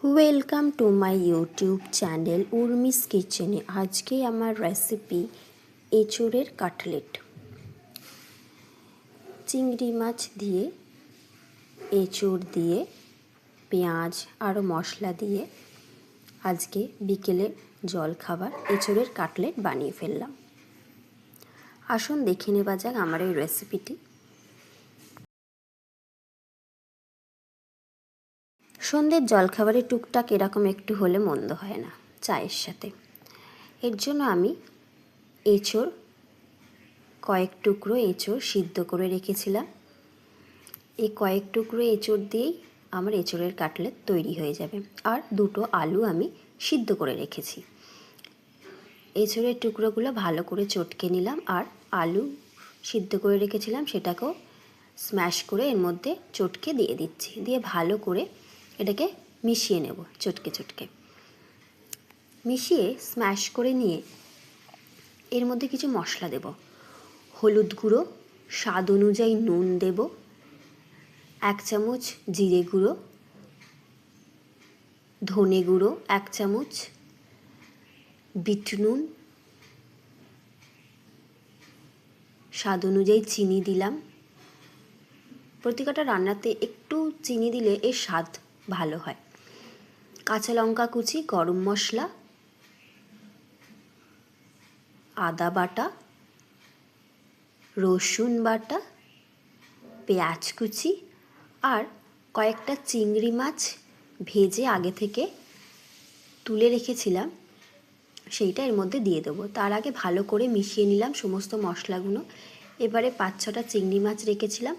Welcome to my YouTube channel Urmi's কিচেনে। আজকে আমার রেসিপি এঁচোড়ের কাটলেট। চিংড়ি মাছ দিয়ে, এঁচোড় দিয়ে, পেঁয়াজ আরও মশলা দিয়ে আজকে বিকেলে জলখাবার এঁচোড়ের কাটলেট বানিয়ে ফেললাম। আসুন দেখে নেওয়া যাক আমার এই রেসিপিটি। সন্ধ্যের জলখাবারে টুকটাক এরকম একটু হলে মন্দ হয় না চায়ের সাথে। এর জন্য আমি এঁচোড় কয়েক টুকরো এঁচোড় সিদ্ধ করে রেখেছিলাম। এই কয়েক টুকরো এঁচোড় দিয়েই আমার এঁচোড়ের কাটলেট তৈরি হয়ে যাবে। আর দুটো আলু আমি সিদ্ধ করে রেখেছি। এঁচোড়ের টুকরোগুলো ভালো করে চটকে নিলাম, আর আলু সিদ্ধ করে রেখেছিলাম সেটাকেও স্ম্যাশ করে এর মধ্যে চটকে দিয়ে দিচ্ছি। দিয়ে ভালো করে এটাকে মিশিয়ে নেব চটকে চটকে। মিশিয়ে স্ম্যাশ করে নিয়ে এর মধ্যে কিছু মশলা দেব। হলুদ গুঁড়ো, স্বাদ অনুযায়ী নুন দেব, 1 চামচ জিরে গুঁড়ো, ধনে গুঁড়ো 1 চামচ, বিট নুন, স্বাদ অনুযায়ী চিনি দিলাম। প্রতিটা রান্নাতে একটু চিনি দিলে এর স্বাদ ভালো হয়। কাঁচা লঙ্কা কুচি, গরম মশলা, আদা বাটা, রসুন বাটা, পেঁয়াজ কুচি আর কয়েকটা চিংড়ি মাছ ভেজে আগে থেকে তুলে রেখেছিলাম, সেইটা এর মধ্যে দিয়ে দেবো। তার আগে ভালো করে মিশিয়ে নিলাম সমস্ত মশলাগুলো। এবারে 5-6টা চিংড়ি মাছ রেখেছিলাম।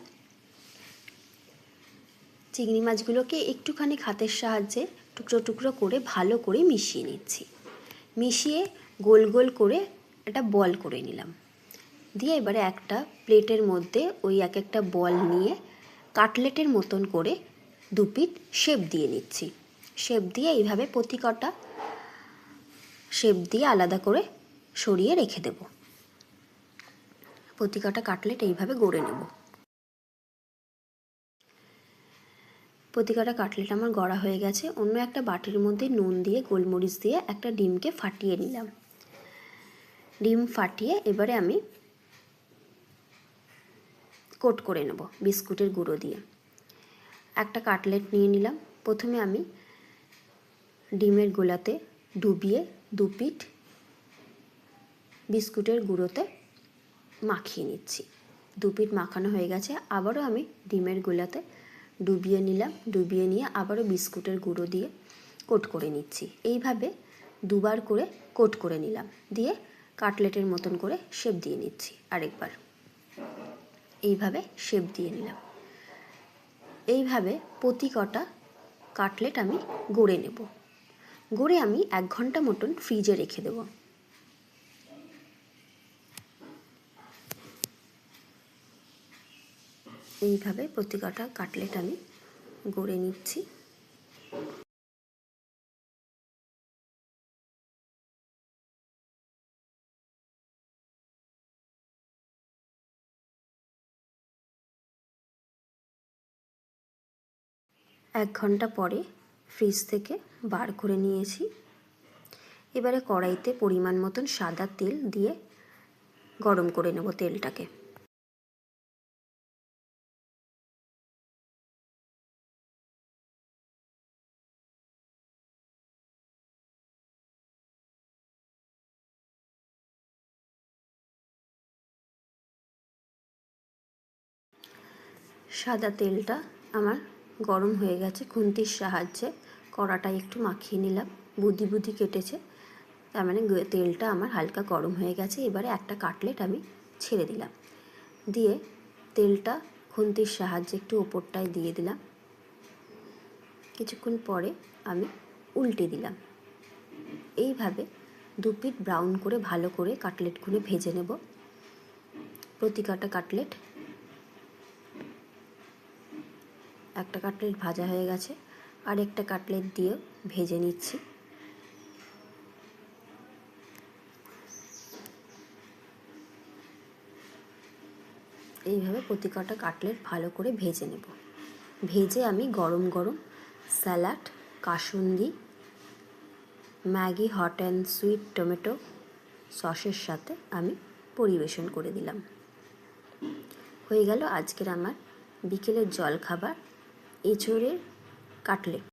চিংড়ি মাছগুলোকে একটুখানি হাতের সাহায্যে টুকরো টুকরো করে ভালো করে মিশিয়ে নিচ্ছি। মিশিয়ে গোল গোল করে একটা বল করে নিলাম। দিয়ে এবারে একটা প্লেটের মধ্যে ওই এক একটা বল নিয়ে কাটলেটের মতন করে 2 পিঠ শেপ দিয়ে নিচ্ছি। শেপ দিয়ে এইভাবে প্রতিটা শেপ দিয়ে আলাদা করে সরিয়ে রেখে দেব। প্রতিটা কাটলেট এইভাবে গড়ে নেব। প্রতিটা কাটলেট আমার গড়া হয়ে গেছে। অন্য একটা বাটির মধ্যে নুন দিয়ে গোলমরিচ দিয়ে একটা ডিমকে ফাটিয়ে নিলাম। ডিম ফাটিয়ে এবারে আমি কোট করে নেব বিস্কুটের গুঁড়ো দিয়ে। একটা কাটলেট নিয়ে নিলাম। প্রথমে আমি ডিমের গোলাতে ডুবিয়ে 2 পিঠ বিস্কুটের গুঁড়োতে মাখিয়ে নিচ্ছি। 2 পিঠ মাখানো হয়ে গেছে। আবারও আমি ডিমের গোলাতে ডুবিয়ে নিলাম। ডুবিয়ে নিয়ে আবারও বিস্কুটের গুঁড়ো দিয়ে কোট করে নিচ্ছি। এইভাবে 2 বার করে কোট করে নিলাম। দিয়ে কাটলেটের মতন করে শেপ দিয়ে নিচ্ছি। আরেকবার এইভাবে শেপ দিয়ে নিলাম। এইভাবে প্রতিটা কাটলেট আমি গড়ে নেব। গড়ে আমি 1 ঘন্টা মতন ফ্রিজে রেখে দেব। এইভাবে প্রতিটা কাটলেট আমি গড়ে নিচ্ছি। এক ঘন্টা পরে ফ্রিজ থেকে বার করে নিয়েছি। এবারে কড়াইতে পরিমাণ মতন সাদা তেল দিয়ে গরম করে নেব তেলটাকে। সাদা তেলটা আমার গরম হয়ে গেছে। খুন্তির সাহায্যে কড়াটা একটু মাখিয়ে নিলাম। বুদি বুদি কেটেছে, তার মানে তেলটা আমার হালকা গরম হয়ে গেছে। এবারে একটা কাটলেট আমি ছেড়ে দিলাম। দিয়ে তেলটা খুন্তির সাহায্যে একটু ওপরটায় দিয়ে দিলাম। কিছুক্ষণ পরে আমি উল্টে দিলাম। এইভাবে 2 পিঠ ব্রাউন করে ভালো করে কাটলেটগুলো ভেজে নেব। প্রতিটা কাটলেট, একটা কাটলেট ভাজা হয়ে গেছে, আর একটা কাটলেট দিয়ে ভেজে নিচ্ছি। এইভাবে প্রতিটা কাটলেট ভালো করে ভেজে নেব। ভেজে আমি গরম গরম salad kasundi Maggi hot and sweet tomato সসের সাথে আমি পরিবেশন করে দিলাম। হয়ে গেল আজকের আমার বিকেলের জলখাবার এঁচোড়ের কাটলেট।